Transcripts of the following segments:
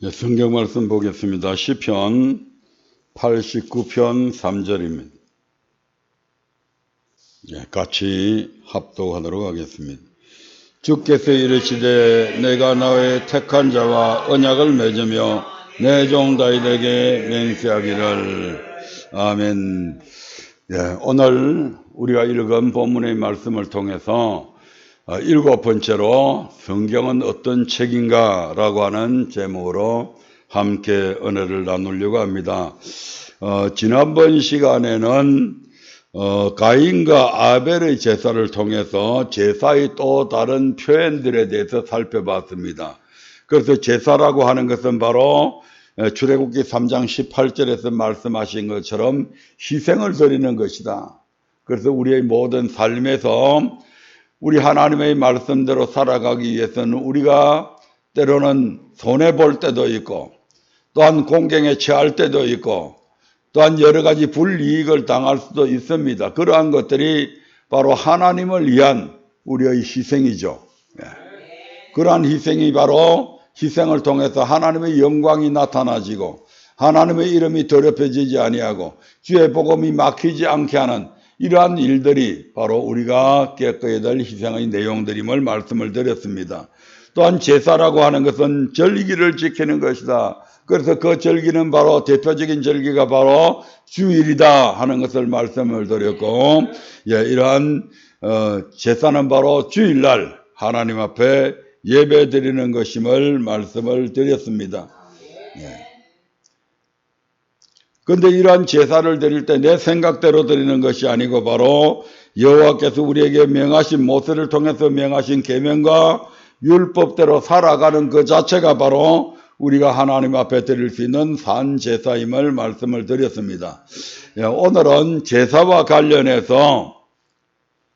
예, 성경 말씀 보겠습니다. 시편 89편 3절입니다. 예, 같이 합독하도록 하겠습니다. 주께서 이르시되 내가 나의 택한 자와 언약을 맺으며 내 종 다윗에게 맹세하기를. 아멘. 예, 오늘 우리가 읽은 본문의 말씀을 통해서 일곱 번째로 성경은 어떤 책인가 라고 하는 제목으로 함께 은혜를 나누려고 합니다. 지난번 시간에는 가인과 아벨의 제사를 통해서 제사의 또 다른 표현들에 대해서 살펴봤습니다. 그래서 제사라고 하는 것은 바로 출애굽기 3장 18절에서 말씀하신 것처럼 희생을 드리는 것이다. 그래서 우리의 모든 삶에서 우리 하나님의 말씀대로 살아가기 위해서는 우리가 때로는 손해볼 때도 있고 또한 공경에 처할 때도 있고 또한 여러 가지 불이익을 당할 수도 있습니다. 그러한 것들이 바로 하나님을 위한 우리의 희생이죠. 그러한 희생이 바로 희생을 통해서 하나님의 영광이 나타나지고 하나님의 이름이 더럽혀지지 아니하고 주의 복음이 막히지 않게 하는 이러한 일들이 바로 우리가 겪어야 될 희생의 내용들임을 말씀을 드렸습니다. 또한 제사라고 하는 것은 절기를 지키는 것이다. 그래서 그 절기는 바로 대표적인 절기가 바로 주일이다 하는 것을 말씀을 드렸고, 이러한 제사는 바로 주일날 하나님 앞에 예배 드리는 것임을 말씀을 드렸습니다. 그런데 이러한 제사를 드릴 때 내 생각대로 드리는 것이 아니고 바로 여호와께서 우리에게 명하신 모세를 통해서 명하신 계명과 율법대로 살아가는 그 자체가 바로 우리가 하나님 앞에 드릴 수 있는 산 제사임을 말씀을 드렸습니다. 오늘은 제사와 관련해서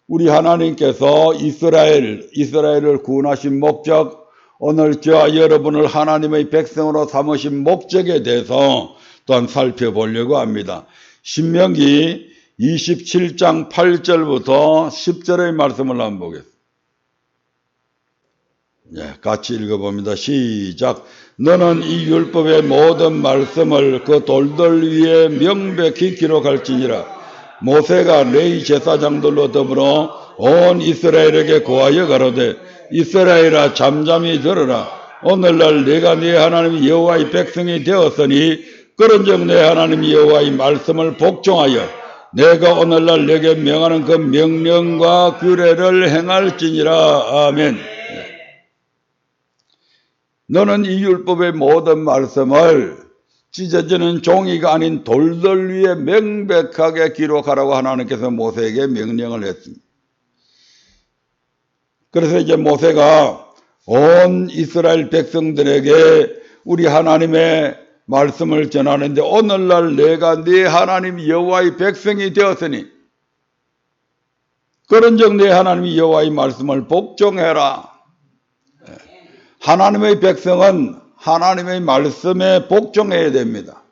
우리 하나님께서 이스라엘을 구원하신 목적, 오늘 저와 여러분을 하나님의 백성으로 삼으신 목적에 대해서 또한 살펴보려고 합니다. 신명기 27장 8절부터 10절의 말씀을 한번 보겠습니다. 같이 읽어봅니다. 시작. 너는 이 율법의 모든 말씀을 그 돌들 위에 명백히 기록할지니라. 모세가 레위 제사장들로 더불어 온 이스라엘에게 고하여 가로되 이스라엘아 잠잠히 들으라. 오늘날 내가 네 하나님 여호와의 백성이 되었으니 그런즉 내 하나님 여호와의 말씀을 복종하여 내가 오늘날 내게 명하는 그 명령과 규례를 행할지니라. 아멘. 너는 이 율법의 모든 말씀을 찢어지는 종이가 아닌 돌들 위에 명백하게 기록하라고 하나님께서 모세에게 명령을 했습니다. 그래서 이제 모세가 온 이스라엘 백성들에게 우리 하나님의 말씀을 전하는데 오늘날 내가 네 하나님 여호와의 백성이 되었으니 그런즉 네 하나님 여호와의 말씀을 복종해라. 하나님의 백성은 하나님의 말씀에 복종해야 됩니다.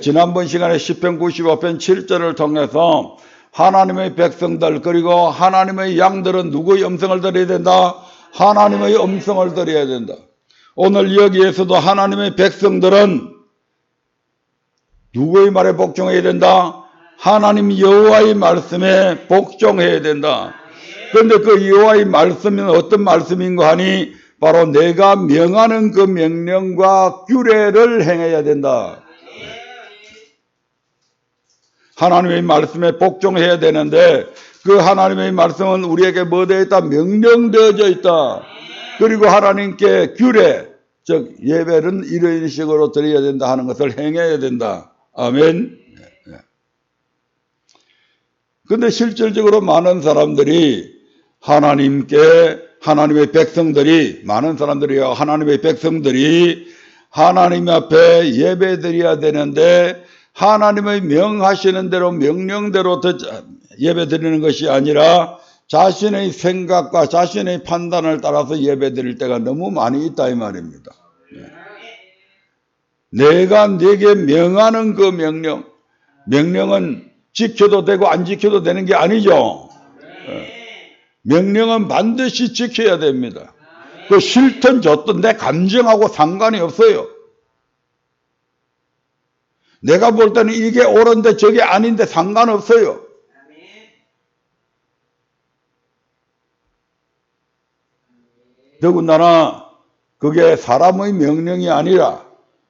지난번 시간에 시편 95편 7절을 통해서 하나님의 백성들 그리고 하나님의 양들은 누구의 음성을 들어야 된다? 하나님의 음성을 들어야 된다. 오늘 여기에서도 하나님의 백성들은 누구의 말에 복종해야 된다? 하나님 여호와의 말씀에 복종해야 된다. 그런데 그 여호와의 말씀은 어떤 말씀인가 하니 바로 내가 명하는 그 명령과 규례를 행해야 된다. 하나님의 말씀에 복종해야 되는데 그 하나님의 말씀은 우리에게 뭐 되어 있다? 명령되어져 있다. 그리고 하나님께 규례, 즉 예배는 이런 식으로 드려야 된다 하는 것을 행해야 된다. 아멘. 그런데 실질적으로 많은 사람들이 하나님의 백성들이 하나님 앞에 예배 드려야 되는데 하나님의 명하시는 대로 명령대로 예배 드리는 것이 아니라 자신의 생각과 자신의 판단을 따라서 예배 드릴 때가 너무 많이 있다 이 말입니다. 내가 네게 명하는 그 명령은 지켜도 되고 안 지켜도 되는 게 아니죠. 명령은 반드시 지켜야 됩니다. 그 싫든 좋든 내 감정하고 상관이 없어요. 내가 볼 때는 이게 옳은데 저게 아닌데 상관없어요. 더군다나 그게 사람의 명령이 아니라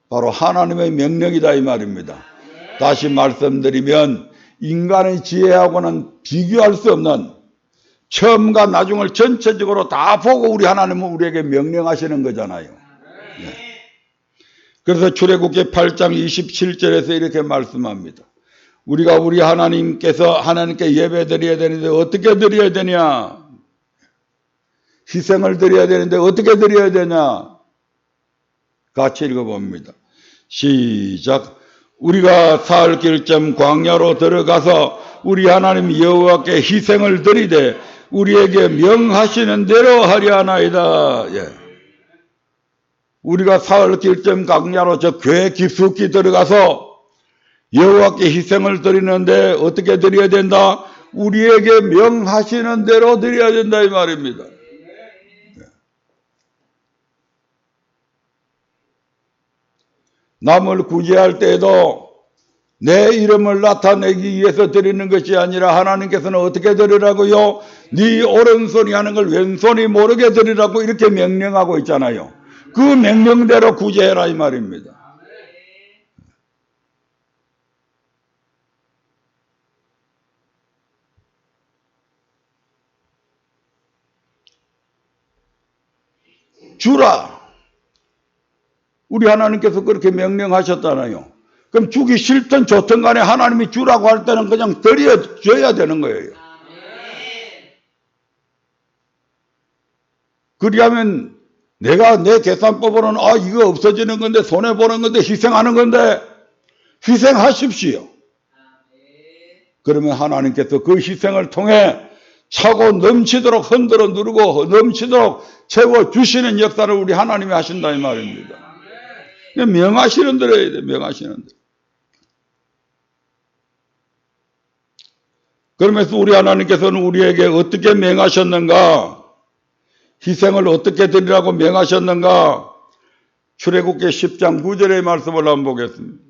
바로 하나님의 명령이다 이 말입니다. 다시 말씀드리면 인간의 지혜하고는 비교할 수 없는 처음과 나중을 전체적으로 다 보고 우리 하나님은 우리에게 명령하시는 거잖아요. 네. 그래서 출애굽기 8장 27절에서 이렇게 말씀합니다. 우리가 우리 하나님께 예배드려야 되는데 어떻게 드려야 되냐? 희생을 드려야 되는데 어떻게 드려야 되냐? 같이 읽어봅니다. 시작. 우리가 사흘 길쯤 광야로 들어가서 우리 하나님 여호와께 희생을 드리되 우리에게 명하시는 대로 하려 하나이다. 예. 우리가 사흘 길쯤 광야로 저 괴 깊숙이 들어가서 여호와께 희생을 드리는데 어떻게 드려야 된다? 우리에게 명하시는 대로 드려야 된다 이 말입니다. 남을 구제할 때에도 내 이름을 나타내기 위해서 드리는 것이 아니라 하나님께서는 어떻게 드리라고요? 네 오른손이 하는 걸 왼손이 모르게 드리라고 이렇게 명령하고 있잖아요. 그 명령대로 구제해라 이 말입니다. 주라. 우리 하나님께서 그렇게 명령하셨잖아요. 그럼 주기 싫든 좋든 간에 하나님이 주라고 할 때는 그냥 드려줘야 되는 거예요. 그리하면 내가 내 계산법으로는 이거 없어지는 건데 손해보는 건데 희생하는 건데 희생하십시오. 그러면 하나님께서 그 희생을 통해 차고 넘치도록 흔들어 누르고 넘치도록 채워주시는 역사를 우리 하나님이 하신다 이 말입니다. 명하시는 대로 해야 돼. 명하시는 대로. 그러면서 우리 하나님께서는 우리에게 어떻게 명하셨는가? 희생을 어떻게 드리라고 명하셨는가? 출애굽기 10장 9절의 말씀을 한번 보겠습니다.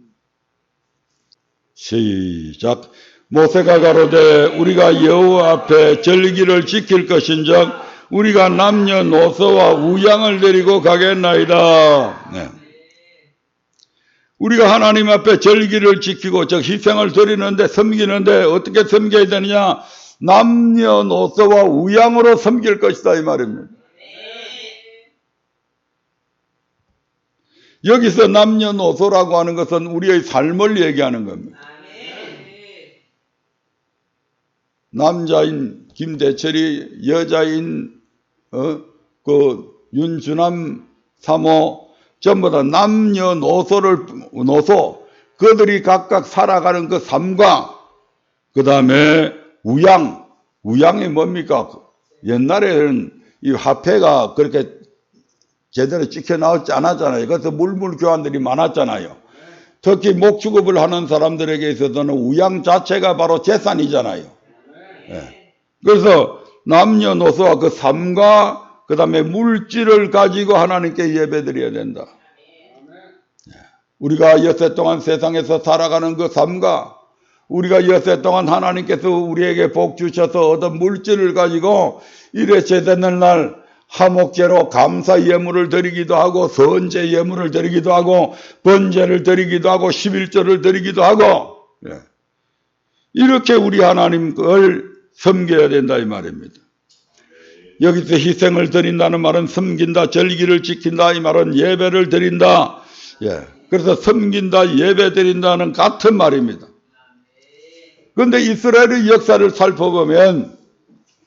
시작. 모세가 가로되 우리가 여호와 앞에 절기를 지킬 것인즉 우리가 남녀노소와 우양을 데리고 가겠나이다. 네. 우리가 하나님 앞에 절기를 지키고 즉 희생을 드리는데 섬기는데 어떻게 섬겨야 되느냐? 남녀노소와 우양으로 섬길 것이다 이 말입니다. 여기서 남녀노소라고 하는 것은 우리의 삶을 얘기하는 겁니다. 남자인 김대철이, 여자인 그 윤주남 사모 전부 다 남녀노소 그들이 각각 살아가는 그 삶과 그 다음에 우양이 뭡니까? 옛날에는 이 화폐가 그렇게 제대로 찍혀 나오지 않았잖아요. 그래서 물물 교환들이 많았잖아요. 특히 목축업을 하는 사람들에게 있어서는 우양 자체가 바로 재산이잖아요. 네. 그래서 남녀노소와 그 삶과 그 다음에 물질을 가지고 하나님께 예배드려야 된다. 우리가 엿새 동안 세상에서 살아가는 그 삶과 우리가 엿새 동안 하나님께서 우리에게 복 주셔서 얻은 물질을 가지고 이래 제되는 날 화목제로 감사 예물을 드리기도 하고 선제 예물을 드리기도 하고 번제를 드리기도 하고 11조를 드리기도 하고 이렇게 우리 하나님을 섬겨야 된다 이 말입니다. 여기서 희생을 드린다는 말은 섬긴다, 절기를 지킨다 이 말은 예배를 드린다. 그래서 섬긴다, 예배 드린다는 같은 말입니다. 그런데 이스라엘의 역사를 살펴보면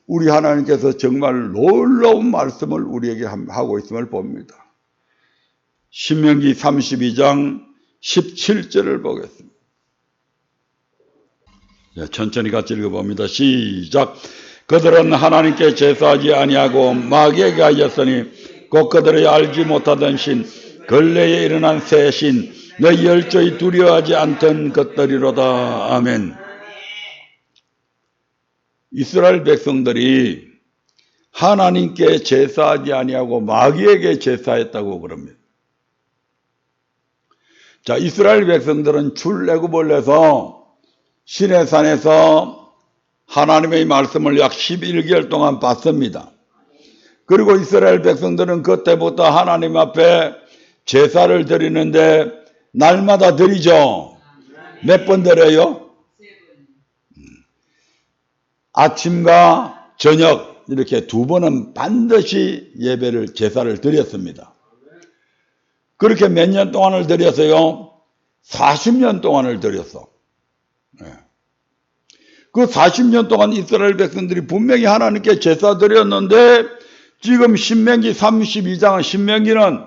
우리 하나님께서 정말 놀라운 말씀을 우리에게 하고 있음을 봅니다. 신명기 32장 17절을 보겠습니다. 천천히 같이 읽어봅니다. 시작. 그들은 하나님께 제사하지 아니하고 마귀에게 하였으니 곧 그들이 알지 못하던 신 근래에 일어난 새 신 너희 열조히 두려워하지 않던 것들이로다. 아멘. 이스라엘 백성들이 하나님께 제사하지 아니하고 마귀에게 제사했다고 그럽니다. 자, 이스라엘 백성들은 출애굽을 해서 시내산에서 하나님의 말씀을 약 11개월 동안 받습니다. 그리고 이스라엘 백성들은 그때부터 하나님 앞에 제사를 드리는데 날마다 드리죠. 몇 번 드려요? 아침과 저녁 이렇게 두 번은 반드시 예배를 제사를 드렸습니다. 그렇게 몇 년 동안을 드렸어요? 40년 동안을 드렸어. 그 40년 동안 이스라엘 백성들이 분명히 하나님께 제사 드렸는데 지금 신명기 32장 신명기는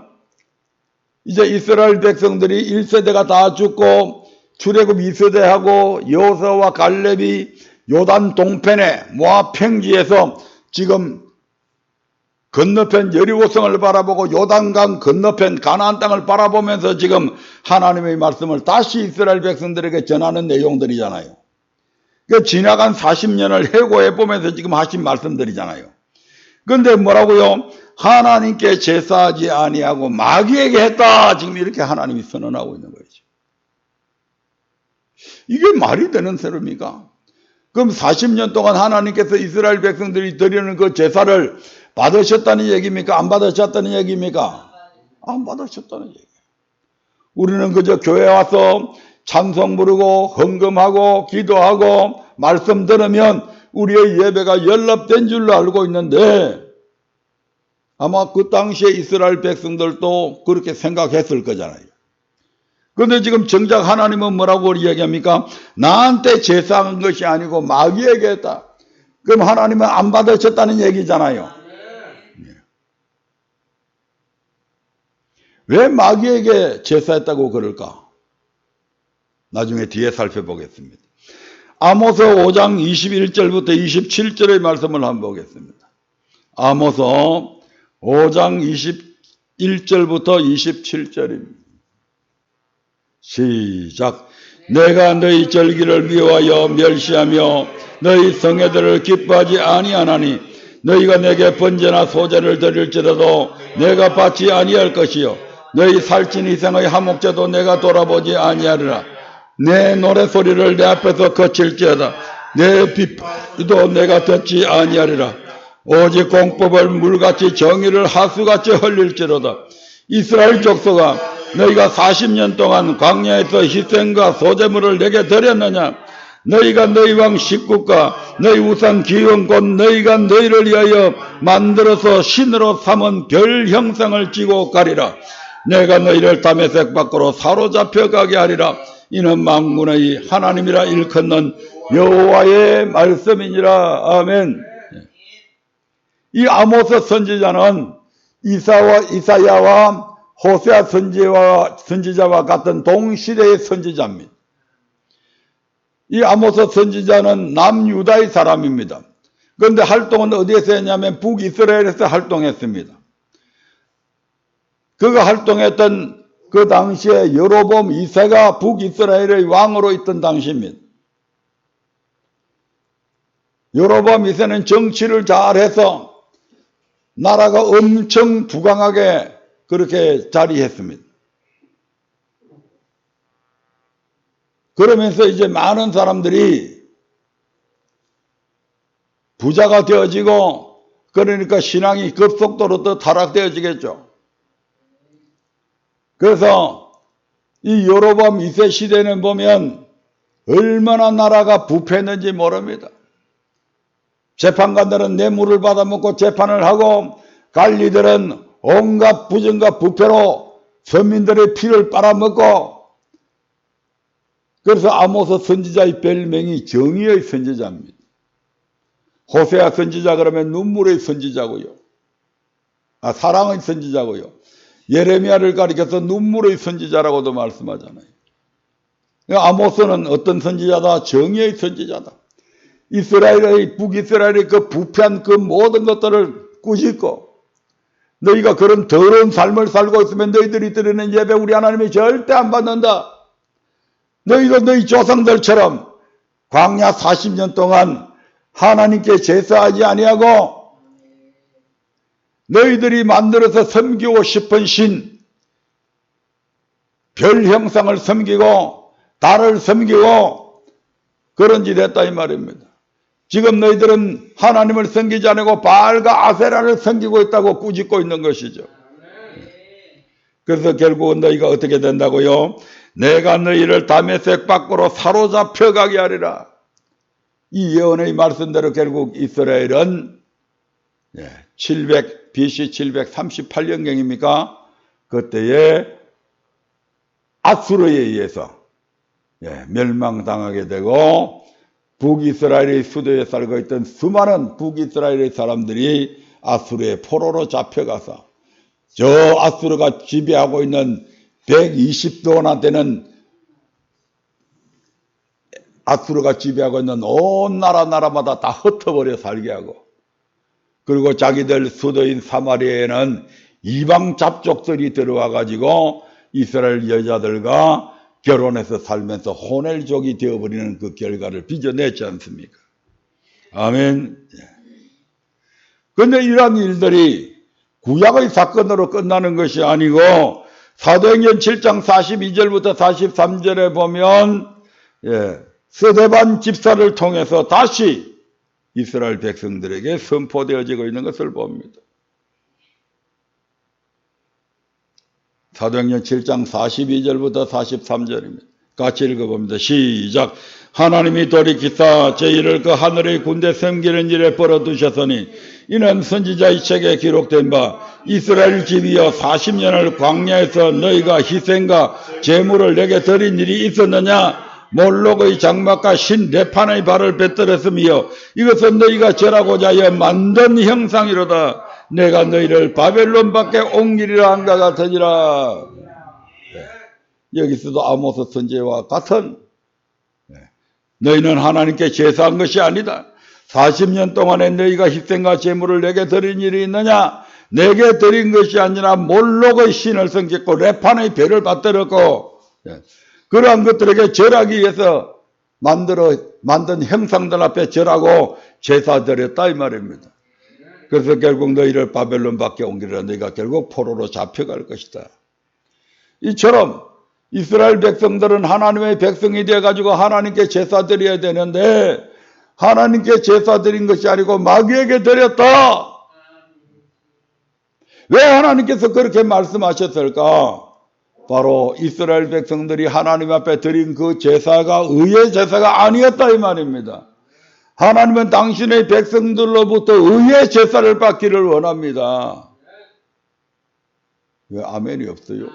이제 이스라엘 백성들이 1세대가 다 죽고 출애굽 2세대하고 여호수아와 갈렙이 요단 동편의 모압 평지에서 지금 건너편 여리고성을 바라보고 요단강 건너편 가나안 땅을 바라보면서 지금 하나님의 말씀을 다시 이스라엘 백성들에게 전하는 내용들이잖아요. 그 지나간 40년을 해고해 보면서 지금 하신 말씀들이잖아요. 그런데 뭐라고요? 하나님께 제사하지 아니하고 마귀에게 했다. 지금 이렇게 하나님이 선언하고 있는 거죠. 이게 말이 되는 소리입니까? 그럼 40년 동안 하나님께서 이스라엘 백성들이 드리는 그 제사를 받으셨다는 얘기입니까? 안 받으셨다는 얘기입니까? 안 받으셨다는 얘기예요. 우리는 그저 교회 와서 찬송 부르고 헌금하고 기도하고 말씀 들으면 우리의 예배가 연락된 줄로 알고 있는데 아마 그 당시에 이스라엘 백성들도 그렇게 생각했을 거잖아요. 그런데 지금 정작 하나님은 뭐라고 이야기합니까? 나한테 제사한 것이 아니고 마귀에게 했다. 그럼 하나님은 안 받으셨다는 얘기잖아요. 왜 마귀에게 제사했다고 그럴까? 나중에 뒤에 살펴보겠습니다. 아모스 5장 21절부터 27절의 말씀을 한번 보겠습니다. 아모스 5장 21절부터 27절입니다. 시작. 내가 너희 절기를 미워하여 멸시하며 너희 성회들을 기뻐하지 아니하나니 너희가 내게 번제나 소제를 드릴지라도 내가 받지 아니할 것이요 너희 살찐 이생의 화목제도 내가 돌아보지 아니하리라. 내 노래소리를 내 앞에서 거칠지어다. 내 비판도 내가 듣지 아니하리라. 오직 공법을 물같이 정의를 하수같이 흘릴지로다. 이스라엘 족속아, 너희가 40년 동안 광야에서 희생과 소제물을 내게 드렸느냐? 너희가 너희 왕 식국과 너희 우상 기원 곧 너희가 너희를 위하여 만들어서 신으로 삼은 별 형상을 지고 가리라. 내가 너희를 다메섹 밖으로 사로잡혀 가게 하리라. 이는 만군의 하나님이라 일컫는 여호와의 말씀이니라. 아멘. 이 아모스 선지자는 이사야와 호세아 선지자와 같은 동시대의 선지자입니다. 이 아모스 선지자는 남유다의 사람입니다. 그런데 활동은 어디에서 했냐면 북이스라엘에서 활동했습니다. 그가 활동했던 그 당시에 여로보암 2세가 북이스라엘의 왕으로 있던 당시입니다. 여로보암 2세는 정치를 잘해서 나라가 엄청 부강하게 그렇게 자리했습니다. 그러면서 이제 많은 사람들이 부자가 되어지고 그러니까 신앙이 급속도로 더 타락되어지겠죠. 그래서 이 여로보암 2세 시대는 보면 얼마나 나라가 부패했는지 모릅니다. 재판관들은 뇌물을 받아먹고 재판을 하고 관리들은 온갖 부정과 부패로 서민들의 피를 빨아먹고 그래서 아모스 선지자의 별명이 정의의 선지자입니다. 호세아 선지자 그러면 눈물의 선지자고요. 사랑의 선지자고요. 예레미야를 가리켜서 눈물의 선지자라고도 말씀하잖아요. 아모스는 어떤 선지자다? 정의의 선지자다. 이스라엘의 북이스라엘의 그 부패한 그 모든 것들을 꾸짖고 너희가 그런 더러운 삶을 살고 있으면 너희들이 드리는 예배 우리 하나님이 절대 안 받는다. 너희도 너희 조상들처럼 광야 40년 동안 하나님께 제사하지 아니하고 너희들이 만들어서 섬기고 싶은 신 별 형상을 섬기고 달을 섬기고 그런 짓 했다 이 말입니다. 지금 너희들은 하나님을 섬기지 않고 바알과 아세라를 섬기고 있다고 꾸짖고 있는 것이죠. 그래서 결국은 너희가 어떻게 된다고요? 내가 너희를 다메섹 밖으로 사로잡혀 가게 하리라. 이 예언의 말씀대로 결국 이스라엘은 BC 738년경입니까? 그때에 아수르에 의해서 멸망당하게 되고 북이스라엘의 수도에 살고 있던 수많은 북이스라엘의 사람들이 아수르의 포로로 잡혀가서 저 아수르가 지배하고 있는 120도나 되는 아수르가 지배하고 있는 온 나라마다 다 흩어버려 살게 하고 그리고 자기들 수도인 사마리아에는 이방 잡족들이 들어와 가지고 이스라엘 여자들과 결혼해서 살면서 혼혈족이 되어버리는 그 결과를 빚어냈지 않습니까? 아멘. 그런데 이러한 일들이 구약의 사건으로 끝나는 것이 아니고 사도행전 7장 42절부터 43절에 보면 스데반 집사를 통해서 다시 이스라엘 백성들에게 선포되어지고 있는 것을 봅니다. 사도행전 7장 42절부터 43절입니다. 같이 읽어봅니다. 시작. 하나님이 돌이키사 저희를 그 하늘의 군대 섬기는 일에 벌어두셨으니 이는 선지자의 책에 기록된 바 이스라엘 집이여 40년을 광야에서 너희가 희생과 제물을 내게 드린 일이 있었느냐? 몰록의 장막과 신 레판의 발을 베들었으며 이것은 너희가 절하고자 하여 만든 형상이로다. 내가 너희를 바벨론 밖에 옮기리라 한가 같으니라. 여기서도 아모스 선지자와 같은 너희는 하나님께 제사한 것이 아니다. 40년 동안에 너희가 희생과 제물을 내게 드린 일이 있느냐? 내게 드린 것이 아니라 몰록의 신을 섬겼고 레판의 배를 받들었고 그러한 것들에게 절하기 위해서 만든 형상들 앞에 절하고 제사 드렸다 이 말입니다. 그래서 결국 너희를 바벨론 밖에 옮기리라. 너희가 결국 포로로 잡혀갈 것이다. 이처럼 이스라엘 백성들은 하나님의 백성이 되어가지고 하나님께 제사 드려야 되는데 하나님께 제사 드린 것이 아니고 마귀에게 드렸다. 왜 하나님께서 그렇게 말씀하셨을까? 바로 이스라엘 백성들이 하나님 앞에 드린 그 제사가 의의 제사가 아니었다 이 말입니다. 하나님은 당신의 백성들로부터 의의 제사를 받기를 원합니다. 왜 아멘이 없어요?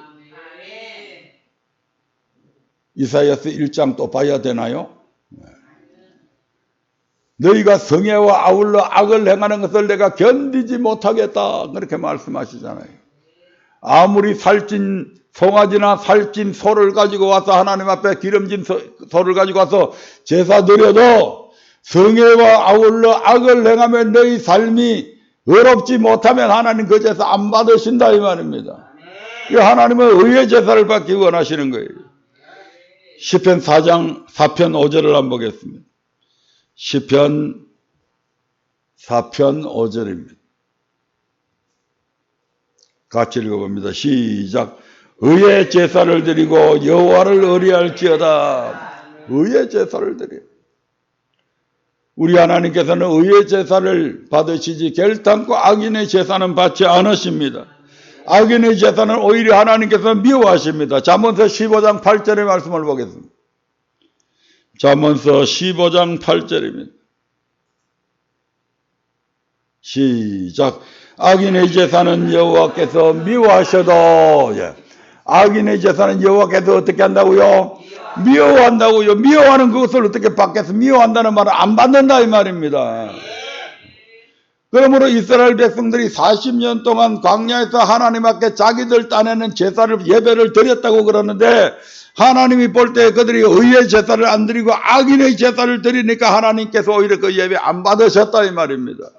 이사야서 1장 또 봐야 되나요? 너희가 성애와 아울러 악을 행하는 것을 내가 견디지 못하겠다 그렇게 말씀하시잖아요. 아무리 살찐 송아지나 살찐 소를 가지고 와서 하나님 앞에 기름진 소를 가지고 와서 제사 드려도 성애와 아울러 악을 행하면 너희 삶이 의롭지 못하면 하나님 그 제사 안 받으신다 이 말입니다. 하나님은 의의 제사를 받기 원하시는 거예요. 시편 4편 5절을 한번 보겠습니다. 시편 4편 5절입니다. 같이 읽어봅니다. 시작. 의의 제사를 드리고 여호와를 의뢰할지어다. 의의 제사를 드려. 우리 하나님께서는 의의 제사를 받으시지 결단코 악인의 제사는 받지 않으십니다. 악인의 제사는 오히려 하나님께서 미워하십니다. 잠언서 15장 8절의 말씀을 보겠습니다. 잠언서 15장 8절입니다. 시작. 악인의 제사는 여호와께서 미워하셔도 악인의 제사는 여호와께서 어떻게 한다고요? 미워한다고요. 미워하는 그것을 어떻게 받겠어? 미워한다는 말은 안 받는다 이 말입니다. 그러므로 이스라엘 백성들이 40년 동안 광야에서 하나님 앞에 자기들 딴에는 제사를 예배를 드렸다고 그러는데 하나님이 볼 때 그들이 의의 제사를 안 드리고 악인의 제사를 드리니까 하나님께서 오히려 그 예배 안 받으셨다 이 말입니다.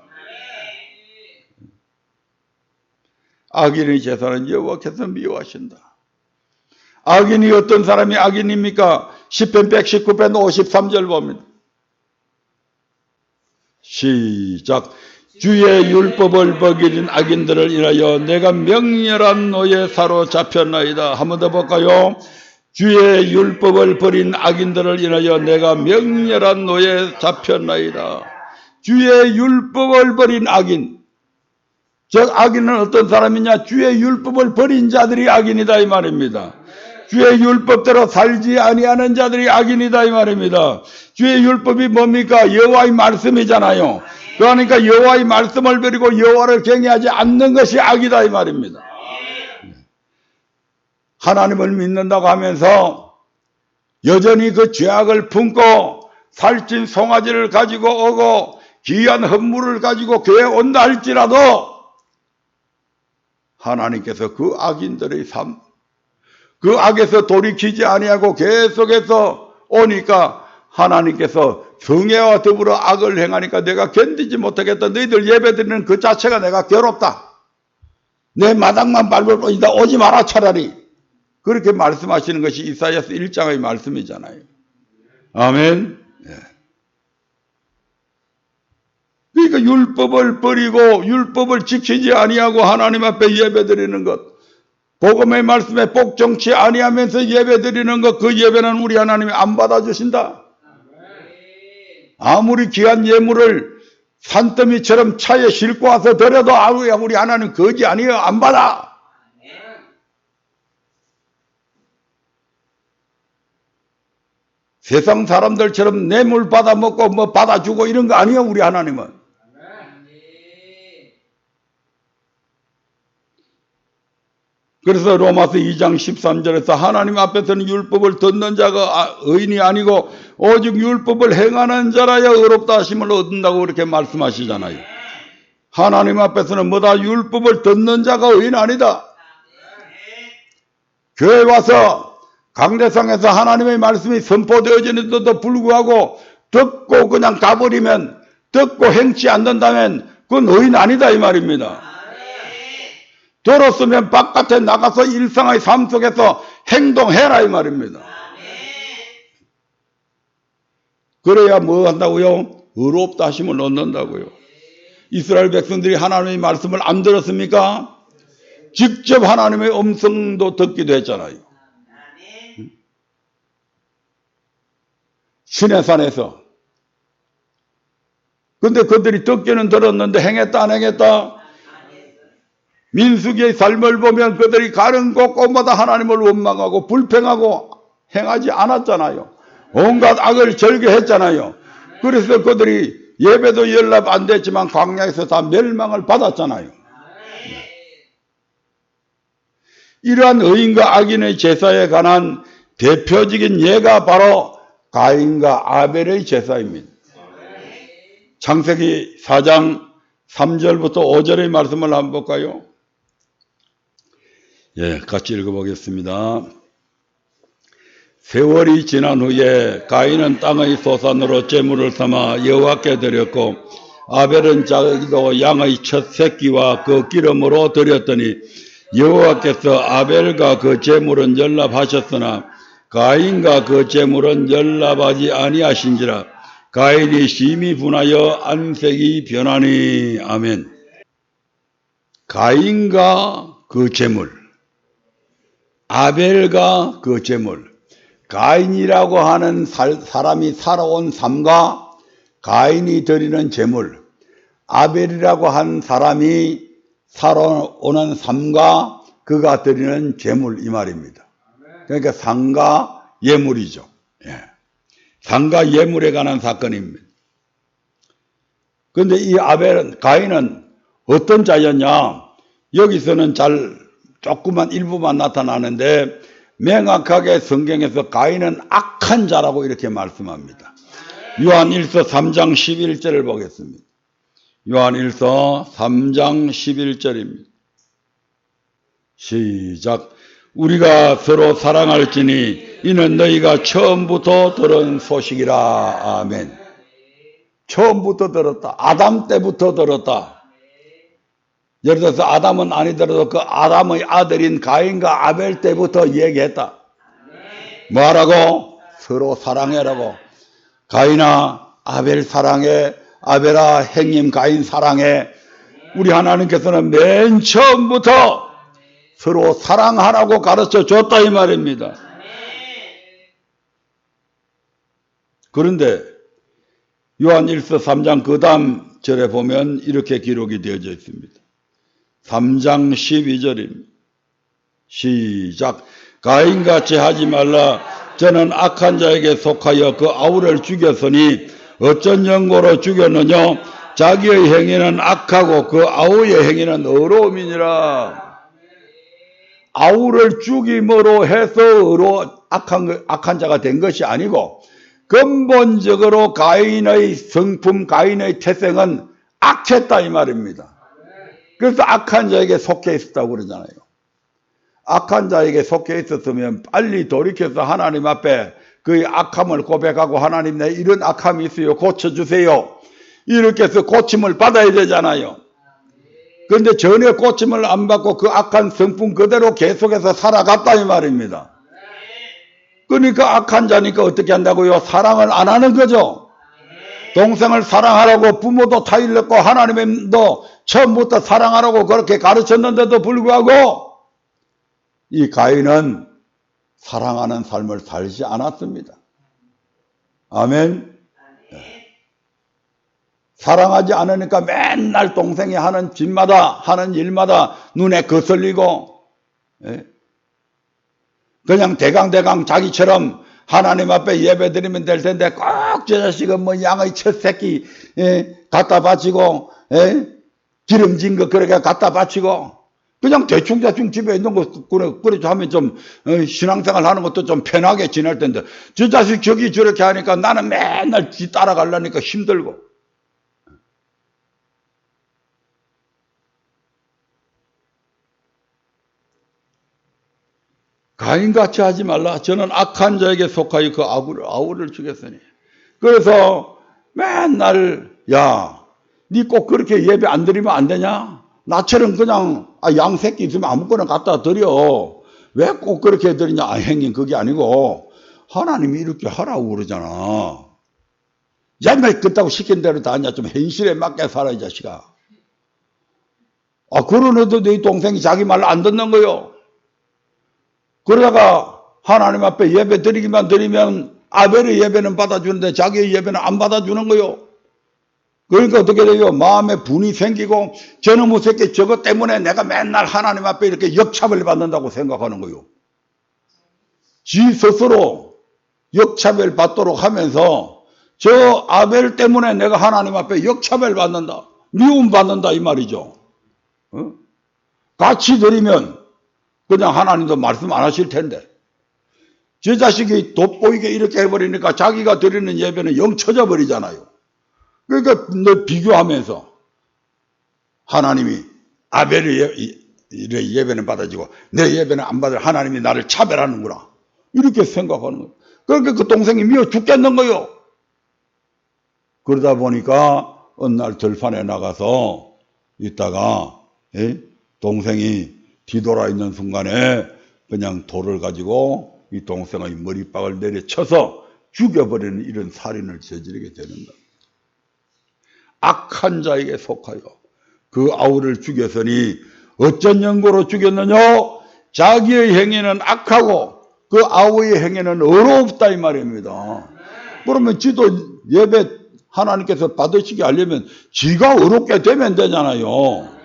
악인의 제사는 여호와께서 미워하신다. 악인이 어떤 사람이 악인입니까? 시편 119편 53절 봅니다. 시작. 주의 율법을 버리는 악인들을 인하여 내가 맹렬한 노예에 사로잡혔나이다. 한 번 더 볼까요? 주의 율법을 버린 악인들을 인하여 내가 맹렬한 노예에 잡혔나이다. 주의 율법을 버린 악인. 즉 악인은 어떤 사람이냐? 주의 율법을 버린 자들이 악인이다 이 말입니다. 주의 율법대로 살지 아니하는 자들이 악인이다 이 말입니다. 주의 율법이 뭡니까? 여호와의 말씀이잖아요. 그러니까 여호와의 말씀을 버리고 여호와를 경외하지 않는 것이 악이다 이 말입니다. 하나님을 믿는다고 하면서 여전히 그 죄악을 품고 살찐 송아지를 가지고 오고 귀한 헌물을 가지고 교회에 온다 할지라도 하나님께서 그 악인들의 삶, 그 악에서 돌이키지 아니하고 계속해서 오니까 하나님께서 성애와 더불어 악을 행하니까 내가 견디지 못하겠다. 너희들 예배드리는 그 자체가 내가 괴롭다. 내 마당만 밟을 뿐이다. 오지 마라 차라리. 그렇게 말씀하시는 것이 이사야서 1장의 말씀이잖아요. 아멘. 예. 그러니까 율법을 버리고 율법을 지키지 아니하고 하나님 앞에 예배드리는 것, 복음의 말씀에 복종치 아니하면서 예배드리는 것, 그 예배는 우리 하나님이 안 받아주신다. 아무리 귀한 예물을 산더미처럼 차에 싣고 와서 드려도 우리 하나님 거지 아니에요. 안 받아. 세상 사람들처럼 뇌물 받아먹고 뭐 받아주고 이런 거 아니에요. 우리 하나님은. 그래서 로마서 2장 13절에서 하나님 앞에서는 율법을 듣는 자가 의인이 아니고 오직 율법을 행하는 자라야 의롭다 하심을 얻는다고 그렇게 말씀하시잖아요. 하나님 앞에서는 뭐다? 율법을 듣는 자가 의인 아니다. 교회 와서 강대상에서 하나님의 말씀이 선포되어지는데도 불구하고 듣고 그냥 가버리면, 듣고 행치 않는다면 그건 의인 아니다 이 말입니다. 들었으면 바깥에 나가서 일상의 삶 속에서 행동해라 이 말입니다. 그래야 뭐 한다고요? 의롭다 하심을 얻는다고요. 이스라엘 백성들이 하나님의 말씀을 안 들었습니까? 직접 하나님의 음성도 듣기도 했잖아요. 시내산에서. 근데 그들이 듣기는 들었는데 행했다 안 행했다? 민수기의 삶을 보면 그들이 가는 곳곳마다 하나님을 원망하고 불평하고 행하지 않았잖아요. 온갖 악을 절개했잖아요. 그래서 그들이 예배도 연락 안 됐지만 광야에서 다 멸망을 받았잖아요. 이러한 의인과 악인의 제사에 관한 대표적인 예가 바로 가인과 아벨의 제사입니다. 창세기 4장 3절부터 5절의 말씀을 한번 볼까요? 예, 같이 읽어보겠습니다. 세월이 지난 후에 가인은 땅의 소산으로 제물을 삼아 여호와께 드렸고 아벨은 자기도 양의 첫 새끼와 그 기름으로 드렸더니 여호와께서 아벨과 그 제물은 연납하셨으나 가인과 그 제물은 연납하지 아니하신지라. 가인이 심히 분하여 안색이 변하니. 아멘. 가인과 그 제물, 아벨과 그 제물. 가인이라고 하는 사람이 살아온 삶과 가인이 드리는 제물, 아벨이라고 한 사람이 살아오는 삶과 그가 드리는 제물 이 말입니다. 그러니까 상과 예물이죠. 예. 상과 예물에 관한 사건입니다. 그런데 이 가인은 어떤 자였냐? 여기서는 조그만 일부만 나타나는데 명확하게 성경에서 가인은 악한 자라고 이렇게 말씀합니다. 요한일서 3장 11절을 보겠습니다. 요한일서 3장 11절입니다. 시작. 우리가 서로 사랑할지니 이는 너희가 처음부터 들은 소식이라. 아멘. 처음부터 들었다. 아담 때부터 들었다. 예를 들어서 아담은 아니더라도 그 아담의 아들인 가인과 아벨 때부터 얘기했다. 뭐라고? 서로 사랑해라고. 가인아 아벨 사랑해. 아벨아 행님 가인 사랑해. 우리 하나님께서는 맨 처음부터 서로 사랑하라고 가르쳐 줬다 이 말입니다. 그런데 요한 1서 3장 그 다음 절에 보면 이렇게 기록이 되어져 있습니다. 3장 12절입니다. 시작. 가인같이 하지 말라. 저는 악한 자에게 속하여 그 아우를 죽였으니 어쩐 연고로 죽였느냐. 자기의 행위는 악하고 그 아우의 행위는 의로움이니라. 아우를 죽임으로 해서 악한 자가 된 것이 아니고 근본적으로 가인의 성품, 가인의 태생은 악했다 이 말입니다. 그래서 악한 자에게 속해 있었다고 그러잖아요. 악한 자에게 속해 있었으면 빨리 돌이켜서 하나님 앞에 그의 악함을 고백하고 하나님 내 이런 악함이 있어요. 고쳐주세요. 이렇게 해서 고침을 받아야 되잖아요. 그런데 전혀 고침을 안 받고 그 악한 성품 그대로 계속해서 살아갔다 이 말입니다. 그러니까 악한 자니까 어떻게 한다고요? 사랑을 안 하는 거죠. 동생을 사랑하라고 부모도 타일렀고 하나님도 처음부터 사랑하라고 그렇게 가르쳤는데도 불구하고 이 가인은 사랑하는 삶을 살지 않았습니다. 아멘. 사랑하지 않으니까 맨날 동생이 하는 짓마다 하는 일마다 눈에 거슬리고 그냥 대강대강 자기처럼 하나님 앞에 예배 드리면 될 텐데 꼭 저 자식은 뭐 양의 첫 새끼 갖다 바치고 기름진 거 그렇게 갖다 바치고 그냥 대충 집에 있는 거 그래 하면 좀 신앙생활 하는 것도 좀 편하게 지낼 텐데 저 자식 저기 저렇게 하니까 나는 맨날 뒤 따라가려니까 힘들고. 가인같이 하지 말라. 저는 악한 자에게 속하여 그 아우를 죽였으니. 그래서 맨날 야, 니 꼭 그렇게 예배 안 드리면 안 되냐? 나처럼 그냥 양 새끼 있으면 아무거나 갖다 드려. 왜 꼭 그렇게 드리냐? 형님 그게 아니고 하나님이 이렇게 하라고 그러잖아. 옛날 그따고 시킨 대로 다 하냐? 좀 현실에 맞게 살아 이 자식아. 그런 애도 네 동생이 자기 말 안 듣는 거요. 그러다가 하나님 앞에 예배 드리기만 드리면 아벨의 예배는 받아주는데 자기의 예배는 안 받아주는 거요. 그러니까 어떻게 돼요? 마음에 분이 생기고 저놈의 새끼 저것 때문에 내가 맨날 하나님 앞에 이렇게 역차별 받는다고 생각하는 거요. 지 스스로 역차별 받도록 하면서 저 아벨 때문에 내가 하나님 앞에 역차별 받는다. 미움 받는다 이 말이죠. 같이 드리면 그냥 하나님도 말씀 안 하실 텐데 저 자식이 돋보이게 이렇게 해버리니까 자기가 드리는 예배는 영 쳐져버리잖아요. 그러니까 너 비교하면서 하나님이 아벨의 예배는 받아지고 내 예배는 안 받을 하나님이 나를 차별하는구나 이렇게 생각하는 거예요. 그러니까 그 동생이 미워 죽겠는 거예요. 그러다 보니까 어느 날 들판에 나가서 있다가 동생이 뒤돌아 있는 순간에 그냥 돌을 가지고 이 동생의 머리박을 내려쳐서 죽여버리는 이런 살인을 저지르게 되는 겁니다. 악한 자에게 속하여 그 아우를 죽였으니 어쩐 연고로 죽였느냐? 자기의 행위는 악하고 그 아우의 행위는 의롭다 이 말입니다. 그러면 지도 예배 하나님께서 받으시게 하려면 지가 의롭게 되면 되잖아요.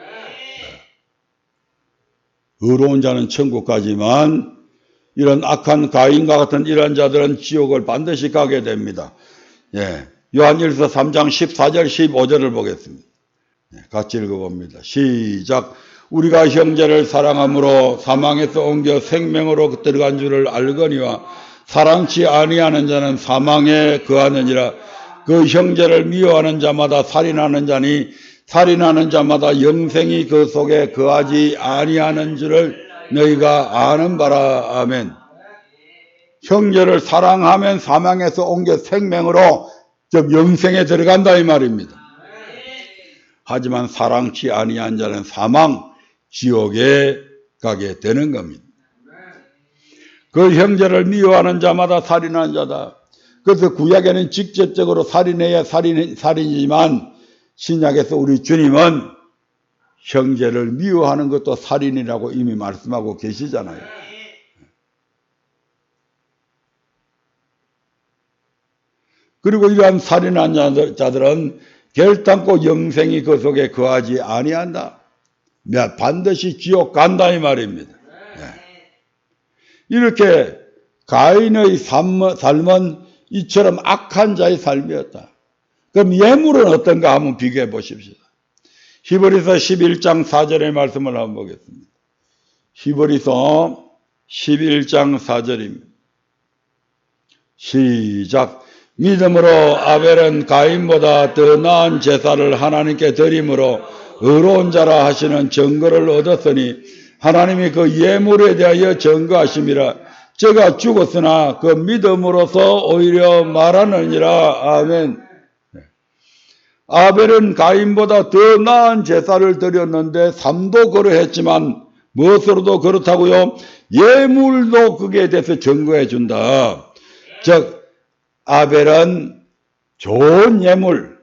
의로운 자는 천국 가지만 이런 악한 가인과 같은 이런 자들은 지옥을 반드시 가게 됩니다. 요한일서 3장 14절 15절을 보겠습니다. 같이 읽어봅니다. 시작. 우리가 형제를 사랑함으로 사망에서 옮겨 생명으로 들어간 줄을 알거니와 사랑치 아니하는 자는 사망에 거하느니라. 그 형제를 미워하는 자마다 살인하는 자니 살인하는 자마다 영생이 그 속에 거하지 아니하는 줄을 너희가 아는 바라. 아멘. 형제를 사랑하면 사망에서 옮겨 생명으로 즉 영생에 들어간다 이 말입니다. 하지만 사랑치 아니한 자는 사망 지옥에 가게 되는 겁니다. 그 형제를 미워하는 자마다 살인하는 자다. 그래서 구약에는 직접적으로 살인해야 살인이지만 신약에서 우리 주님은 형제를 미워하는 것도 살인이라고 이미 말씀하고 계시잖아요. 그리고 이러한 살인한 자들은 결단코 영생이 그 속에 거하지 아니한다. 반드시 지옥 간다 이 말입니다. 이렇게 가인의 삶은 이처럼 악한 자의 삶이었다. 그럼 예물은 어떤가 한번 비교해 보십시오. 히브리서 11장 4절의 말씀을 한번 보겠습니다. 히브리서 11장 4절입니다. 시작. 믿음으로 아벨은 가인보다 더 나은 제사를 하나님께 드림으로 의로운 자라 하시는 증거를 얻었으니 하나님이 그 예물에 대하여 증거하심이라. 저가 죽었으나 그 믿음으로서 오히려 말하느니라. 아멘. 아벨은 가인보다 더 나은 제사를 드렸는데 삶도 그러했지만 무엇으로도 그렇다고요? 예물도 그게 대해서 증거해 준다. 즉 아벨은 좋은 예물,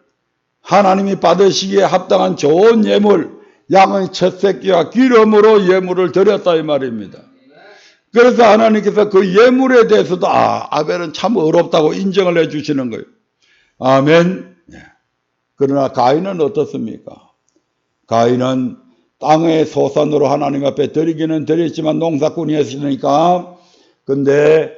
하나님이 받으시기에 합당한 좋은 예물, 양의 첫 새끼와 기름으로 예물을 드렸다 이 말입니다. 그래서 하나님께서 그 예물에 대해서도 아벨은 참 어렵다고 인정을 해 주시는 거예요. 아멘. 그러나 가인은 어떻습니까? 가인은 땅의 소산으로 하나님 앞에 드리기는 드렸지만 농사꾼이었으니까 근데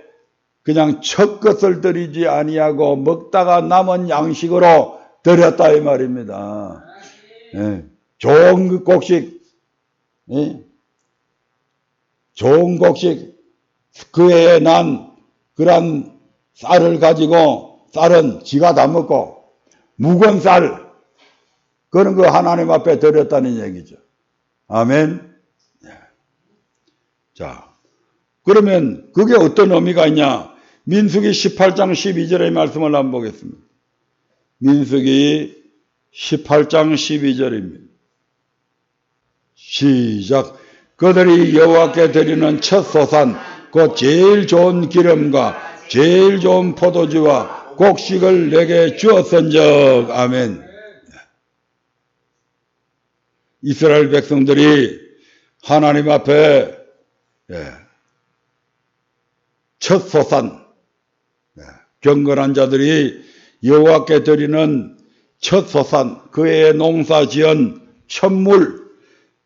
그냥 첫 것을 드리지 아니하고 먹다가 남은 양식으로 드렸다 이 말입니다. 좋은 곡식, 좋은 곡식 그 해에 난 그런 쌀을 가지고 쌀은 지가 다 먹고 묵은 쌀 그런 거 하나님 앞에 드렸다는 얘기죠. 아멘. 자, 그러면 그게 어떤 의미가 있냐? 민수기 18장 12절의 말씀을 한번 보겠습니다. 민수기 18장 12절입니다. 시작. 그들이 여호와께 드리는 첫 소산 곧 제일 좋은 기름과 제일 좋은 포도주와 곡식을 내게 주었은즉. 아멘. 이스라엘 백성들이 하나님 앞에 첫 소산, 경건한 자들이 여호와께 드리는 첫 소산, 그 해에 농사지은 첫물,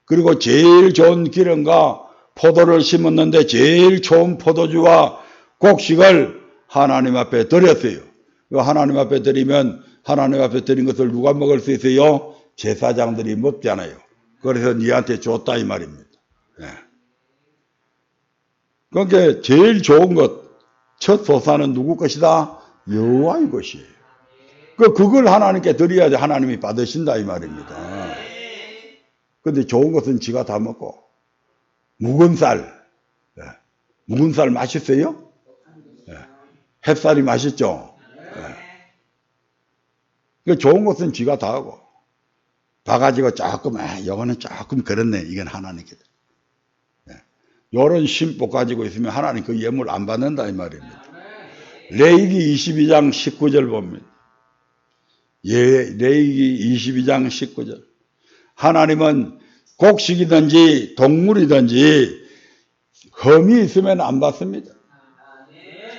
그리고 제일 좋은 기름과 포도를 심었는데 제일 좋은 포도주와 곡식을 하나님 앞에 드렸어요. 하나님 앞에 드리면 하나님 앞에 드린 것을 누가 먹을 수 있어요? 제사장들이 먹잖아요. 그래서 니한테 줬다 이 말입니다. 그러니까 제일 좋은 것, 첫 소산은 누구 것이다? 여호와의 것이에요. 그걸 하나님께 드려야지 하나님이 받으신다 이 말입니다. 근데 좋은 것은 지가 다 먹고 묵은 쌀, 묵은 쌀 맛있어요? 햇살이 맛있죠? 좋은 것은 지가 다 하고 다 가지고 조금 이거는 조금 그렇네. 이건 하나님께 요런 심보 가지고 있으면 하나님 그 예물 안 받는다 이 말입니다. 레위기 22장 19절 봅니다. 레위기 22장 19절. 하나님은 곡식이든지 동물이든지 흠이 있으면 안 받습니다.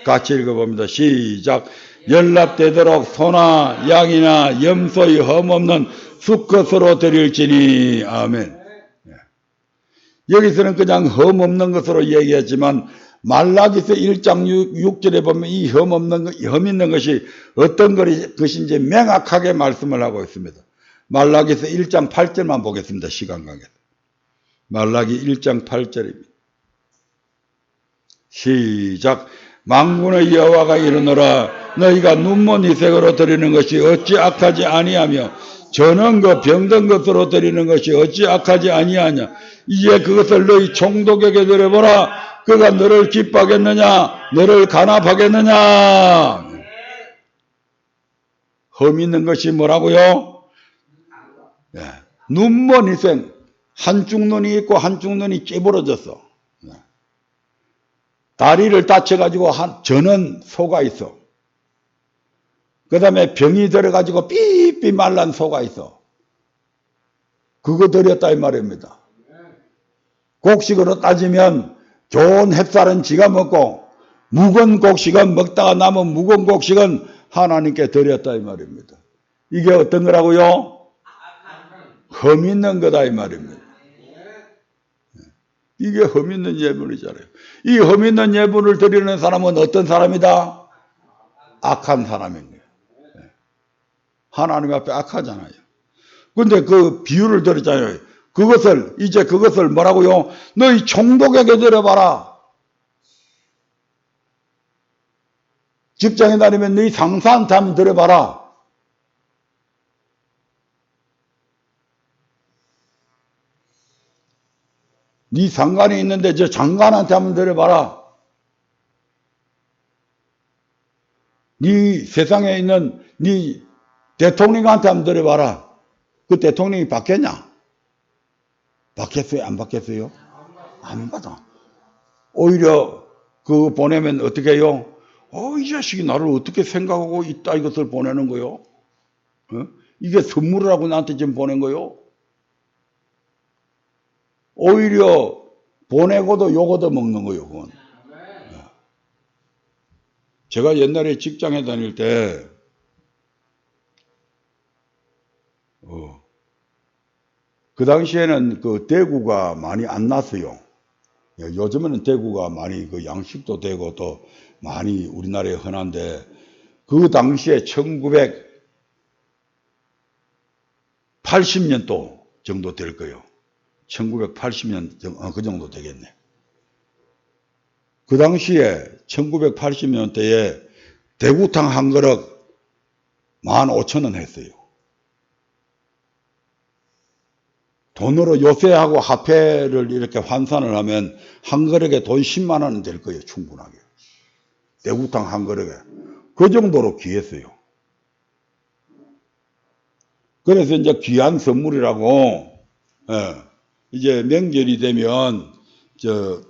같이 읽어봅니다. 시작. 연락되도록 소나 양이나 염소의 흠 없는 수컷으로 드릴지니. 아멘. 여기서는 그냥 흠 없는 것으로 얘기했지만 말라기서 1장 6절에 보면 이 흠 있는 것이 어떤 것인지 명확하게 말씀을 하고 있습니다. 말라기서 1장 8절만 보겠습니다. 시간 관계에서. 말라기 1장 8절입니다. 시작. 만군의 여호와가 이르노라. 너희가 눈먼 이색으로 드리는 것이 어찌 악하지 아니하며 저는 그 병든 것으로 드리는 것이 어찌 악하지 아니하냐. 이제 그것을 너희 총독에게 드려보라. 그가 너를 기뻐하겠느냐 너를 간합하겠느냐. 흠 있는 것이 뭐라고요? 눈먼 이색. 한쪽 눈이 있고 한쪽 눈이 찌부러졌어. 다리를 다쳐가지고 저는 소가 있어. 그 다음에 병이 들어가지고 삐삐 말란 소가 있어. 그거 드렸다 이 말입니다. 곡식으로 따지면 좋은 햇살은 지가 먹고 묵은 곡식은 먹다가 남은 묵은 곡식은 하나님께 드렸다 이 말입니다. 이게 어떤 거라고요? 흠 있는 거다 이 말입니다. 이게 흠 있는 예물이잖아요. 이 흠 있는 예물을 드리는 사람은 어떤 사람이다? 악한 사람인 거예요. 하나님 앞에 악하잖아요. 근데 그 비유를 드렸잖아요. 그것을 뭐라고요? 너희 총독에게 드려봐라. 직장에 다니면 너희 상사한테 한번 드려봐라. 네 상관이 있는데 저 장관한테 한번 드려봐라. 네 세상에 있는 네 대통령한테 한번 드려봐라. 그 대통령이 바뀌었냐? 바뀌었어요? 안 바뀌었어요? 안 받아. 오히려 그거 보내면 어떻게 해요? 이 자식이 나를 어떻게 생각하고 있다 이것을 보내는 거요? 이게 선물을 하고 나한테 지금 보낸 거요? 오히려 보내고도 요거도 먹는 거요, 그건. 제가 옛날에 직장에 다닐 때, 그 당시에는 그 대구가 많이 안 났어요. 요즘에는 대구가 많이 그 양식도 되고 또 많이 우리나라에 흔한데, 그 당시에 1980년도 정도 될 거예요. 1980년 그 정도 되겠네. 그 당시에 1980년대에 대구탕 한 그릇 15,000원 했어요. 돈으로 요새하고 화폐를 이렇게 환산을 하면 한 그릇에 돈 10만 원은 될 거예요. 충분하게. 대구탕 한 그릇에. 그 정도로 귀했어요. 그래서 이제 귀한 선물이라고, 이제 명절이 되면,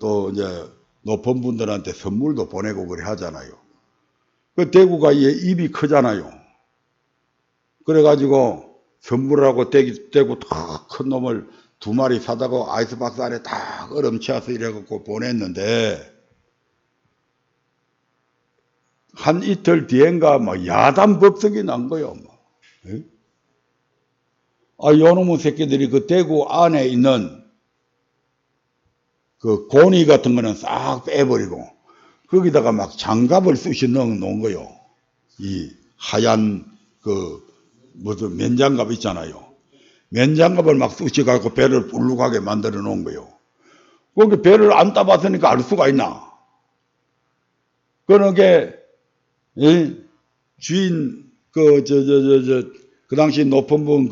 또 이제 높은 분들한테 선물도 보내고 그래 하잖아요. 그 대구가 입이 크잖아요. 그래가지고 선물하고 대구 딱 큰 놈을 2마리 사다가 아이스박스 안에 딱 얼음 채워서 이래갖고 보냈는데, 한 이틀 뒤엔가 막 야단 법석이 난 거예요. 요놈의 새끼들이 그 대구 안에 있는 그 고니 같은 거는 싹 빼버리고 거기다가 막 장갑을 쑤시 넣어 놓은 거요. 이 하얀 무슨 면장갑 있잖아요. 면장갑을 막 쑤시 갖고 배를 불룩하게 만들어 놓은 거요. 거기 배를 안 따봤으니까 알 수가 있나? 그러게 주인 그 당시 높은 분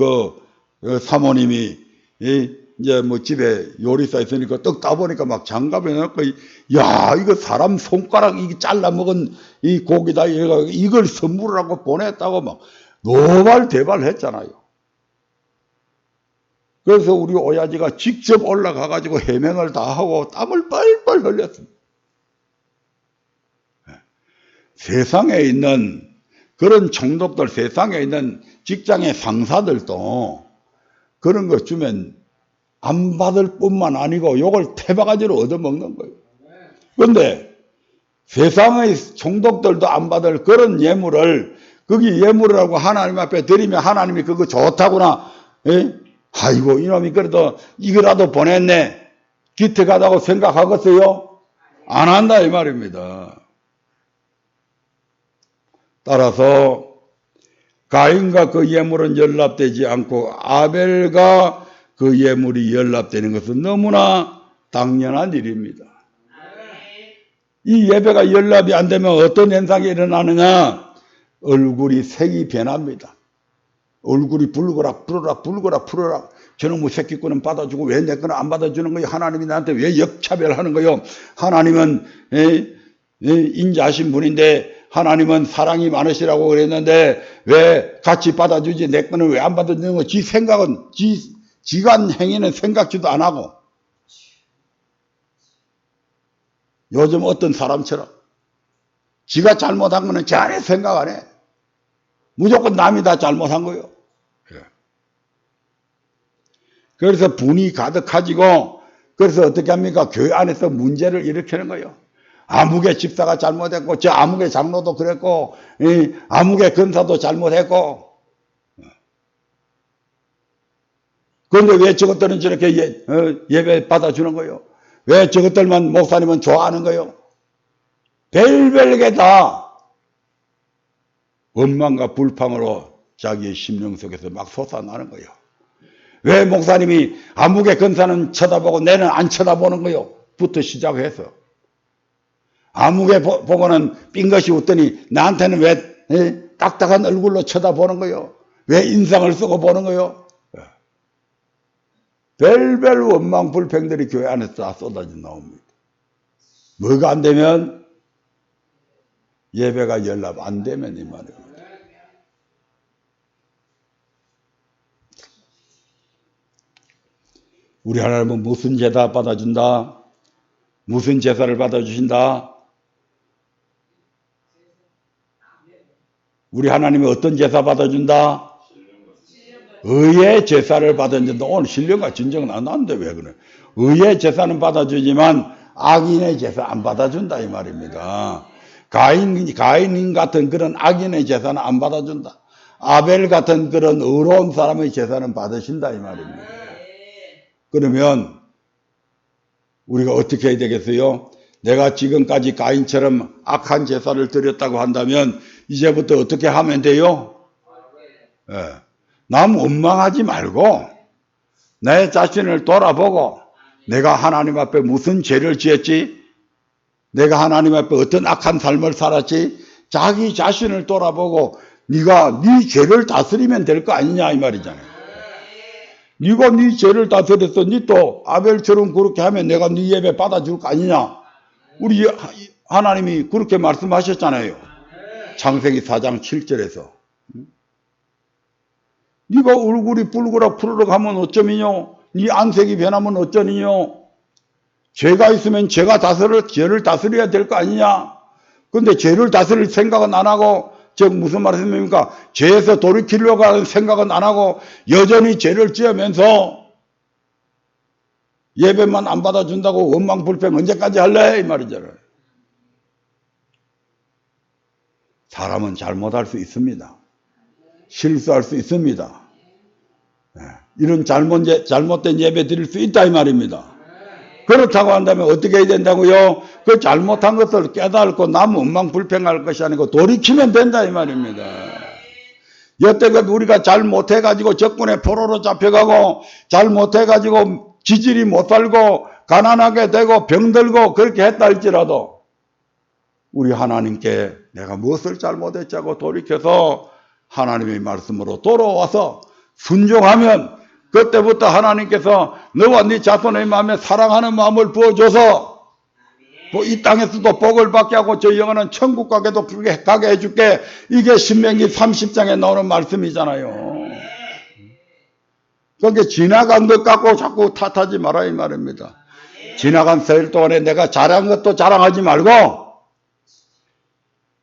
사모님이 이제 뭐 집에 요리사 있으니까 떡 따보니까 막 장갑에 넣고, 야, 이거 사람 손가락 이게 잘라 먹은 이 고기다 이래가지고 이걸 선물을 하고 보냈다고 막 노발대발 했잖아요. 그래서 우리 오야지가 직접 올라가가지고 해명을 다 하고 땀을 뻘뻘 흘렸습니다. 세상에 있는 그런 총독들, 세상에 있는 직장의 상사들도 그런 거 주면 안 받을 뿐만 아니고 요걸 태바가지로 얻어먹는 거예요. 그런데 세상의 총독들도 안 받을 그런 예물을 거기 예물이라고 하나님 앞에 드리면 하나님이 그거 좋다구나. 아이고 이놈이 그래도 이거라도 보냈네. 기특하다고 생각하겠어요? 안 한다 이 말입니다. 따라서 가인과 그 예물은 연락되지 않고 아벨과 그 예물이 연락되는 것은 너무나 당연한 일입니다. 이 예배가 연락이 안 되면 어떤 현상이 일어나느냐? 얼굴이 색이 변합니다. 얼굴이 붉어락 푸르락 저놈의 새끼 거는 받아주고 왜 내 거는 안 받아주는 거예요? 하나님이 나한테 왜 역차별하는 거예요? 하나님은 인자하신 분인데 하나님은 사랑이 많으시라고 그랬는데 왜 같이 받아주지 내 거는 왜 안 받아주는 거예요? 지 생각은 지간 행위는 생각지도 안 하고 요즘 어떤 사람처럼 지가 잘못한 거는 전혀 생각 안 해. 무조건 남이 다 잘못한 거예요. 그래서 분이 가득하지고 그래서 어떻게 합니까? 교회 안에서 문제를 일으키는 거예요. 아무개 집사가 잘못했고 저 아무개 장로도 그랬고 아무개 권사도 잘못했고 그런데 왜 저것들은 저렇게 예배 받아주는 거예요? 왜 저것들만 목사님은 좋아하는 거예요? 별별 게 다 원망과 불평으로 자기의 심령 속에서 막 솟아나는 거예요. 왜 목사님이 아무개 권사는 쳐다보고 내는 안 쳐다보는 거예요? 부터 시작해서 아무개 보고는 삔것이 웃더니 나한테는 왜 딱딱한 얼굴로 쳐다보는 거예요? 왜 인상을 쓰고 보는 거예요? 별별 원망 불평들이 교회 안에서 다 쏟아져 나옵니다. 뭐가 안 되면? 예배가 연락 안 되면 이 말입니다. 우리 하나님은 무슨 제사 받아준다? 무슨 제사를 받아주신다? 우리 하나님이 어떤 제사 받아준다? 의의 제사를 받아준다. 오늘 신령과 진정은 안 하는데 왜 그래? 의의 제사는 받아주지만 악인의 제사 안 받아준다 이 말입니다. 가인 같은 그런 악인의 제사는 안 받아준다. 아벨 같은 그런 의로운 사람의 제사는 받으신다 이 말입니다. 그러면 우리가 어떻게 해야 되겠어요? 내가 지금까지 가인처럼 악한 제사를 드렸다고 한다면 이제부터 어떻게 하면 돼요? 남 원망하지 말고 내 자신을 돌아보고 내가 하나님 앞에 무슨 죄를 지었지? 내가 하나님 앞에 어떤 악한 삶을 살았지? 자기 자신을 돌아보고 네가 네 죄를 다스리면 될 거 아니냐 이 말이잖아요. 네가 네 죄를 다스렸어. 네 또 아벨처럼 그렇게 하면 내가 네 예배 받아줄 거 아니냐. 우리 하나님이 그렇게 말씀하셨잖아요. 창세기 4장 7절에서. 네가 얼굴이 붉으락 푸르륵 하면 어쩌미뇨? 네 안색이 변하면 어쩌니뇨? 죄가 있으면 죄를 다스려야 될 거 아니냐? 근데 죄를 다스릴 생각은 안 하고 즉 무슨 말씀입니까? 죄에서 돌이키려고 하는 생각은 안 하고 여전히 죄를 지으면서 예배만 안 받아준다고 원망 불평 언제까지 할래? 이 말이잖아요. 사람은 잘못할 수 있습니다. 실수할 수 있습니다. 이런 잘못된 예배 드릴 수 있다 이 말입니다. 그렇다고 한다면 어떻게 해야 된다고요? 그 잘못한 것을 깨닫고 남 원망 불평할 것이 아니고 돌이키면 된다 이 말입니다. 여태껏 우리가 잘못해가지고 적군의 포로로 잡혀가고 잘못해가지고 지질이 못 살고 가난하게 되고 병들고 그렇게 했다 할지라도 우리 하나님께 내가 무엇을 잘못했자고 돌이켜서 하나님의 말씀으로 돌아와서 순종하면 그때부터 하나님께서 너와 네 자손의 마음에 사랑하는 마음을 부어줘서 이 땅에서도 복을 받게 하고 저 영원한 천국 가게도 가게 해줄게. 이게 신명기 30장에 나오는 말씀이잖아요. 그러니까 지나간 것 갖고 자꾸 탓하지 마라 이 말입니다. 지나간 세월 동안에 내가 잘한 것도 자랑하지 말고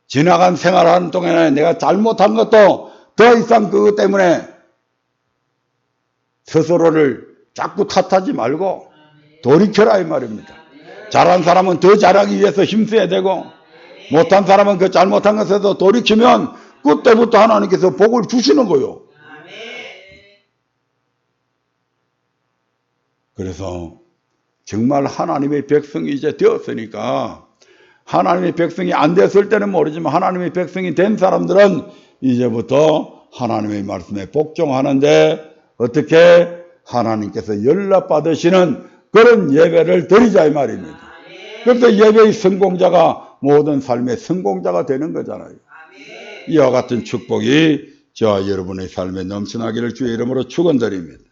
지나간 생활하는 동안에 내가 잘못한 것도 더 이상 그것 때문에 스스로를 자꾸 탓하지 말고 돌이켜라 이 말입니다. 잘한 사람은 더 잘하기 위해서 힘써야 되고 못한 사람은 그 잘못한 것에서 돌이키면 그때부터 하나님께서 복을 주시는 거예요. 그래서 정말 하나님의 백성이 이제 되었으니까 하나님의 백성이 안 됐을 때는 모르지만 하나님의 백성이 된 사람들은 이제부터 하나님의 말씀에 복종하는데 어떻게 하나님께서 연락받으시는 그런 예배를 드리자 이 말입니다. 그래서 예배의 성공자가 모든 삶의 성공자가 되는 거잖아요. 이와 같은 축복이 저와 여러분의 삶에 넘쳐나기를 주의 이름으로 축원드립니다.